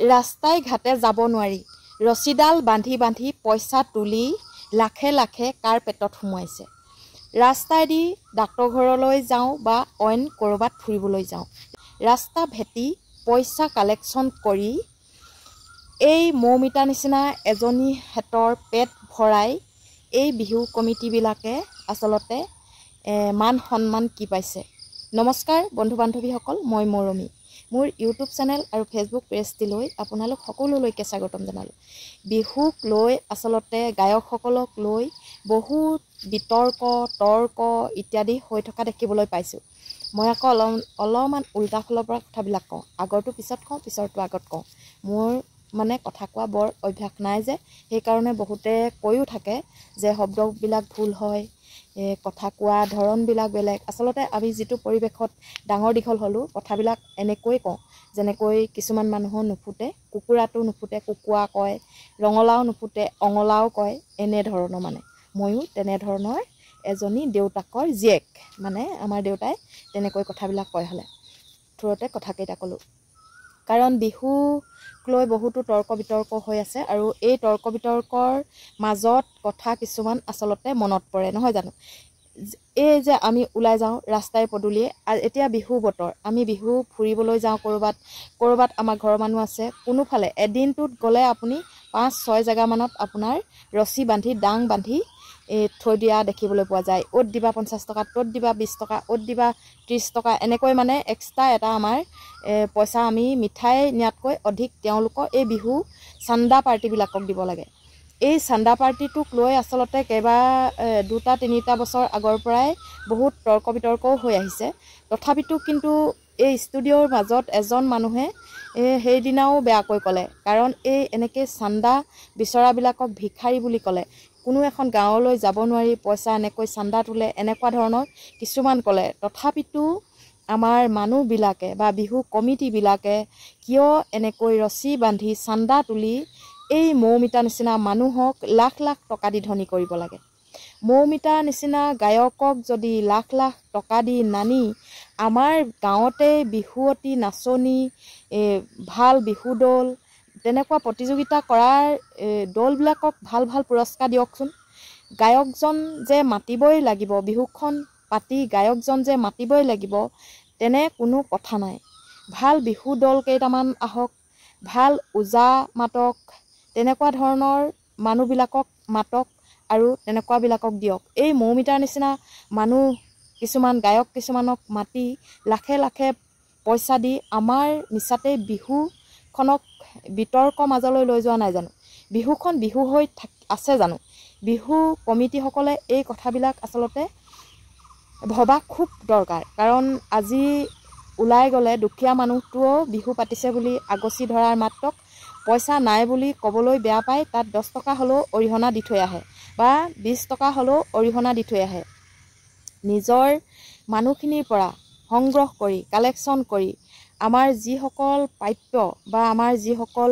ৰাস্তাই ঘাটে যাব নোৱাৰি ৰছীডাল বান্ধি বান্ধি পইচা তুলি লাখে লাখে কাৰ পেটত সোমোৱাইছে। ৰাস্তাইদি ডাক্তৰ ঘৰলৈ যাওঁ বা অইন ক'ৰবাত ফুৰিবলৈ যাওঁ, ৰাস্তা ভেটি পইচা কালেকশ্যন কৰি এই মৌমিতা নিচিনা এজনী হেতৰ পেট ভৰাই এই বিহু কমিটিবিলাকে আচলতে মান সন্মান কি পাইছে। নমস্কাৰ বন্ধু বান্ধৱীসকল, মই মৰমী। মোৰ ইউটিউব চেনেল আৰু ফেচবুক পেজটিলৈ আপোনালোক সকলোলৈকে স্বাগতম জনালোঁ। বিহুক লৈ আচলতে গায়কসকলক লৈ বহুত বিতৰ্ক তৰ্ক ইত্যাদি হৈ থকা দেখিবলৈ পাইছোঁ। মই আকৌ অলপমান উল্টা ফালৰ পৰা কথাবিলাক কওঁ, আগৰটো পিছত কওঁ, পিছৰটো আগত কওঁ। মোৰ মানে কথা কোৱা বৰ অভ্যাস নাই যে, সেইকাৰণে বহুতে কৈও থাকে যে শব্দবিলাক ভুল হয়, কথা কোৱা ধৰণবিলাক বেলেগ। আচলতে আমি যিটো পৰিৱেশত ডাঙৰ দীঘল হ'লোঁ, কথাবিলাক এনেকৈ কওঁ, যেনেকৈ কিছুমান মানুহৰ নুফুটে, কুকুৰাটো নুফুটে কুকুৰা কয়, ৰঙালাও নুফুটে অঙলাও কয়, এনেধৰণৰ মানে ময়ো তেনেধৰণৰ এজনী দেউতাকৰ জীয়েক, মানে আমাৰ দেউতাই তেনেকৈ কথাবিলাক কয় হ'লে থোৰতে কথাকেইটা ক'লোঁ। কাৰণ বিহুক লৈ বহুতো তৰ্ক বিতৰ্ক হৈ আছে আৰু এই তৰ্ক বিতৰ্কৰ মাজত কথা কিছুমান আচলতে মনত পৰে, নহয় জানো? এই যে আমি ওলাই যাওঁ ৰাস্তাই পদূলিয়ে, এতিয়া বিহু বতৰ, আমি বিহু ফুৰিবলৈ যাওঁ ক'ৰবাত আমাৰ ঘৰৰ মানুহ আছে, কোনোফালে এদিনটোত গ'লে আপুনি 5-6 জেগামানত আপোনাৰ ৰছী বান্ধি ডাং বান্ধি থৈ দিয়া দেখিবলৈ পোৱা যায়। অ'ত দিবা 50 টকা, ত'ত দিবা 20 টকা, অ'ত দিবা 30 টকা, এনেকৈ মানে এক্সট্ৰা এটা আমাৰ পইচা আমি মিঠাই নিয়াতকৈ অধিক তেওঁলোকৰ এই বিহু চান্দা পাৰ্টিবিলাকক দিব লাগে। এই চান্দা পাৰ্টিটোক লৈ আচলতে 2-3 বছৰ আগৰ পৰাই বহুত তৰ্ক বিতৰ্কও হৈ আহিছে। তথাপিতো কিন্তু এই ষ্টুডিঅ'ৰ মাজত এজন মানুহে সেইদিনাও বেয়াকৈ ক'লে, কাৰণ এই এনেকৈ চান্দা বিচৰাবিলাকক ভিক্ষাৰী বুলি ক'লে। কোনো এখন গাঁৱলৈ যাব নোৱাৰি, পইচা এনেকৈ চান্দা তোলে, এনেকুৱা ধৰণৰ কিছুমান ক'লে। তথাপিতো আমাৰ মানুহবিলাকে বা বিহু কমিটিবিলাকে কিয় এনেকৈ ৰছী বান্ধি চান্দা তুলি এই মৌমিতা নিচিনা মানুহক লাখ লাখ টকা দি ধনী কৰিব লাগে? মৌমিতা নিচিনা গায়কক যদি লাখ লাখ টকা দি নানি আমাৰ গাঁৱতে বিহুৱতী নাচনী, ভাল বিহু দল, তেনেকুৱা প্ৰতিযোগিতা কৰাৰ দলবিলাকক ভাল ভাল পুৰস্কাৰ দিয়কচোন। গায়কজন যে মাতিবই লাগিব, বিহুখন পাতি গায়কজন যে মাতিবই লাগিব তেনে কোনো কথা নাই। ভাল বিহু দল কেইটামান আহক, ভাল ওজা মাতক, তেনেকুৱা ধৰণৰ মানুহবিলাকক মাতক আৰু তেনেকুৱাবিলাকক দিয়ক। এই মৌমিতাৰ নিচিনা মানুহ কিছুমান, গায়ক কিছুমানক মাতি লাখে লাখে পইচা দি আমাৰ মিছাতে বিহুখনক বিতৰ্কৰ মাজলৈ লৈ যোৱা নাই জানো? বিহুখন বিহু হৈ আছে জানো? বিহু কমিটিসকলে এই কথাবিলাক আচলতে ভবা খুব দৰকাৰ। কাৰণ আজি ওলাই গ'লে দুখীয়া মানুহটোও বিহু পাতিছে বুলি আগচি ধৰাৰ মাত্ৰক পইচা নাই বুলি ক'বলৈ বেয়া পায়, তাত 10 টকা হ'লেও অৰিহণা দি থৈ আহে বা 20 টকা হ'লেও অৰিহণা দি থৈ আহে। নিজৰ মানুহখিনিৰ পৰা সংগ্ৰহ কৰি কালেকশ্যন কৰি আমাৰ যিসকল প্ৰাপ্য বা আমাৰ যিসকল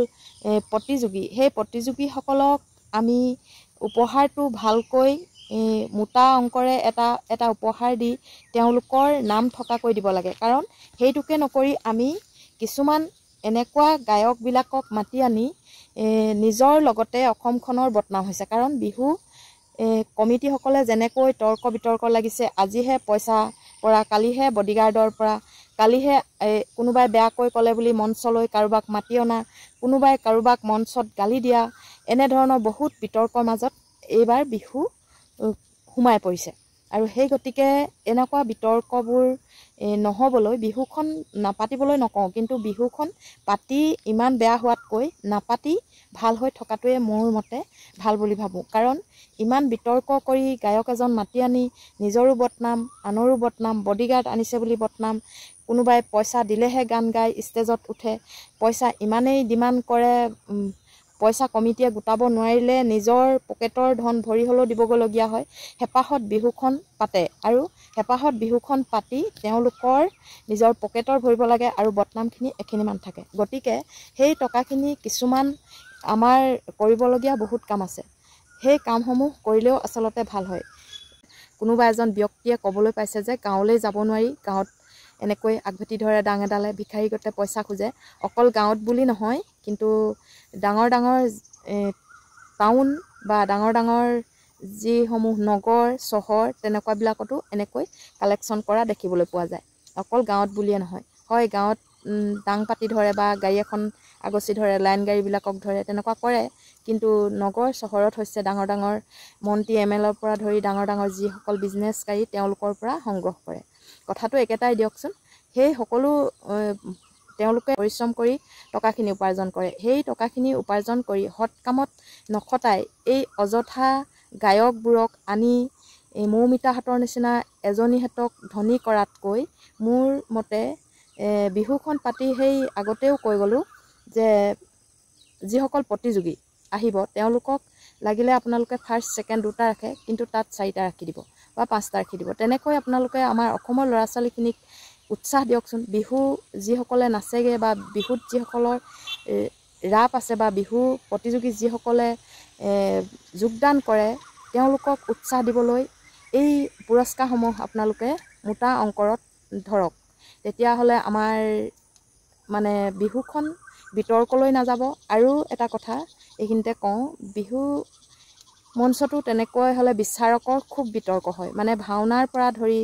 প্ৰতিযোগী, সেই প্ৰতিযোগীসকলক আমি উপহাৰটো ভালকৈ মোটা অংকৰে এটা উপহাৰ দি তেওঁলোকৰ নাম থকাকৈ দিব লাগে। কাৰণ সেইটোকে নকৰি আমি কিছুমান এনেকুৱা গায়কবিলাকক মাতি আনি নিজৰ লগতে অসমখনৰ বদনাম হৈছে। কাৰণ বিহু কমিটিসকলে যেনেকৈ তৰ্ক বিতৰ্ক লাগিছে, আজিহে পইচা পৰা, কালিহে বডিগাৰ্ডৰ পৰা, কালিহে কোনোবাই বেয়াকৈ ক'লে বুলি মঞ্চলৈ কাৰোবাক মাতি অনা, কোনোবাই কাৰোবাক মঞ্চত গালি দিয়া, এনেধৰণৰ বহুত বিতৰ্কৰ মাজত এইবাৰ বিহু সোমাই পৰিছে। আৰু সেই গতিকে এনেকুৱা বিতৰ্কবোৰ নহ'বলৈ, বিহুখন নাপাতিবলৈ নকওঁ, কিন্তু বিহুখন পাতি ইমান বেয়া হোৱাতকৈ নাপাতি ভাল হৈ থকাটোৱে মোৰ মতে ভাল বুলি ভাবোঁ। কাৰণ ইমান বিতৰ্ক কৰি গায়ক এজন মাতি আনি নিজৰো বদনাম, আনৰো বদনাম, বডিগাৰ্ড আনিছে বুলি বদনাম, কোনোবাই পইচা দিলেহে গান গাই ষ্টেজত উঠে, পইচা ইমানেই ডিমাণ্ড কৰে, পইচা কমিটিয়ে গোটাব নোৱাৰিলে নিজৰ পকেটৰ ধন ভৰি হ'লেও দিবগৈলগীয়া হয়। হেঁপাহত বিহুখন পাতে আৰু হেঁপাহত বিহুখন পাতি তেওঁলোকৰ নিজৰ পকেটৰ ভৰিব লাগে আৰু বদনামখিনি এখিনিমান থাকে। গতিকে সেই টকাখিনি কিছুমান আমাৰ কৰিবলগীয়া বহুত কাম আছে, সেই কামসমূহ কৰিলেও আচলতে ভাল হয়। কোনোবা এজন ব্যক্তিয়ে ক'বলৈ পাইছে যে গাঁৱলৈ যাব নোৱাৰি, গাঁৱত এনেকৈ আগভেটি ধৰে ডাং এডালে, ভিক্ষাৰী গোটে পইচা খোজে। অকল গাঁৱত বুলি নহয়, কিন্তু ডাঙৰ ডাঙৰ টাউন বা ডাঙৰ ডাঙৰ যিসমূহ নগৰ চহৰ তেনেকুৱাবিলাকতো এনেকৈ কালেকশ্যন কৰা দেখিবলৈ পোৱা যায়। অকল গাঁৱত বুলিয়ে নহয়, হয় গাঁৱত ডাং পাতি ধৰে বা গাড়ী এখন আগচি ধৰে, লাইন গাড়ীবিলাকক ধৰে, তেনেকুৱা কৰে। কিন্তু নগৰ চহৰত হৈছে ডাঙৰ ডাঙৰ মন্ত্ৰী MLAৰ পৰা ধৰি ডাঙৰ ডাঙৰ যিসকল বিজনেছকাৰী তেওঁলোকৰ পৰা সংগ্ৰহ কৰে। কথাটো একেটাই দিয়কচোন। সেই সকলো তেওঁলোকে পৰিশ্ৰম কৰি টকাখিনি উপাৰ্জন কৰে। সেই টকাখিনি উপাৰ্জন কৰি সৎ কামত নখটাই এই অযথা গায়কবোৰক আনি মৌমিতাহঁতৰ নিচিনা এজনীহঁতক ধনী কৰাতকৈ মোৰ মতে বিহুখন পাতি সেই আগতেও কৈ গ'লোঁ যে যিসকল প্ৰতিযোগী আহিব তেওঁলোকক লাগিলে আপোনালোকে ফাৰ্ষ্ট ছেকেণ্ড দুটা ৰাখে, কিন্তু তাত 4টা ৰাখি দিব বা 5টা ৰাখি দিব। তেনেকৈ আপোনালোকে আমাৰ অসমৰ ল'ৰা ছোৱালীখিনিক উৎসাহ দিয়কচোন। বিহু যিসকলে নাচেগৈ বা বিহুত যিসকলৰ ৰাপ আছে বা বিহু প্ৰতিযোগী যিসকলে যোগদান কৰে তেওঁলোকক উৎসাহ দিবলৈ এই পুৰস্কাৰসমূহ আপোনালোকে মোটা অংকৰত ধৰক। তেতিয়াহ'লে আমাৰ মানে বিহুখন বিতৰ্কলৈ নাযাব। আৰু এটা কথা এইখিনিতে কওঁ, বিহু মঞ্চটো তেনেকৈ হ'লে বিচাৰকৰ খুব বিতৰ্ক হয়। মানে ভাওনাৰ পৰা ধৰি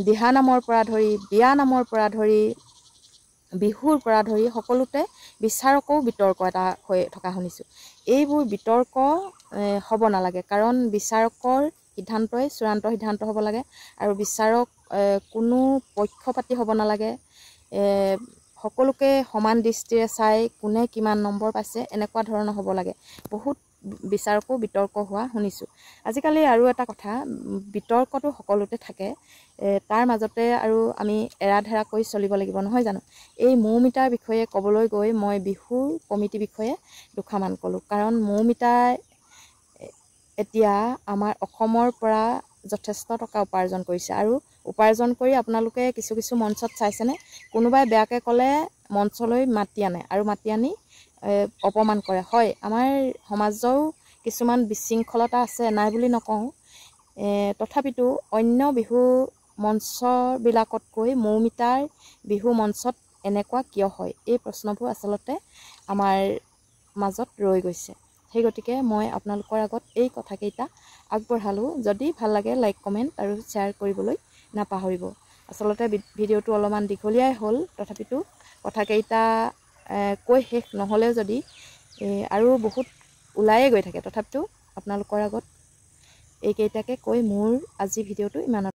দিহানামৰ পৰা ধৰি বিয়া নামৰ পৰা ধৰি বিহুৰ পৰা ধৰি সকলোতে বিচাৰকও বিতৰ্ক এটা হৈ থকা শুনিছোঁ। এইবোৰ বিতৰ্ক হ'ব নালাগে, কাৰণ বিচাৰকৰ সিদ্ধান্তই চূড়ান্ত সিদ্ধান্ত হ'ব লাগে। আৰু বিচাৰক কোনো পক্ষপাতি হ'ব নালাগে। সকলোকে সমান দৃষ্টিৰে চাই কোনে কিমান নম্বৰ পাইছে এনেকুৱা ধৰণৰ হ'ব লাগে। বহুত বিচাৰকো বিতৰ্ক হোৱা শুনিছোঁ। আজিকালি আৰু এটা কথা, বিতৰ্কটো সকলোতে থাকে, তাৰ মাজতে আৰু আমি এৰাধেৰা কৰি চলিব লাগিব, নহয় জানো? এই মৌমিতাৰ বিষয়ে ক'বলৈ গৈ মই বিহুৰ কমিটিৰ বিষয়ে দুষাৰমান ক'লোঁ। কাৰণ মৌমিতাই এতিয়া আমাৰ অসমৰ পৰা যথেষ্ট টকা উপাৰ্জন কৰিছে। আৰু উপাৰ্জন কৰি আপোনালোকে কিছু কিছু মঞ্চত চাইছেনে, কোনোবাই বেয়াকৈ ক'লে মঞ্চলৈ মাতি আনে আৰু মাতি আনি অপমান কৰে। হয়, আমাৰ সমাজৰো কিছুমান বিশৃংখলতা আছে, নাই বুলি নকওঁ। তথাপিতো অন্য বিহু মঞ্চবিলাকতকৈ মৌমিতাৰ বিহু মঞ্চত এনেকুৱা কিয় হয়, এই প্ৰশ্নবোৰ আচলতে আমাৰ মাজত ৰৈ গৈছে। সেই গতিকে মই আপোনালোকৰ আগত এই কথাকেইটা আগবঢ়ালোঁ। যদি ভাল লাগে লাইক কমেণ্ট আৰু শ্বেয়াৰ কৰিবলৈ নাপাহৰিব। আচলতে ভিডিঅ'টো অলপমান দীঘলীয়াই হ'ল, তথাপিতো কথাকেইটা কৈ শেষ নহ'লেও যদি আৰু বহুত ওলায়ে গৈ থাকে, তথাপিতো আপোনালোকৰ আগত এইকেইটাকে কৈ মোৰ আজি ভিডিঅ'টো ইমানত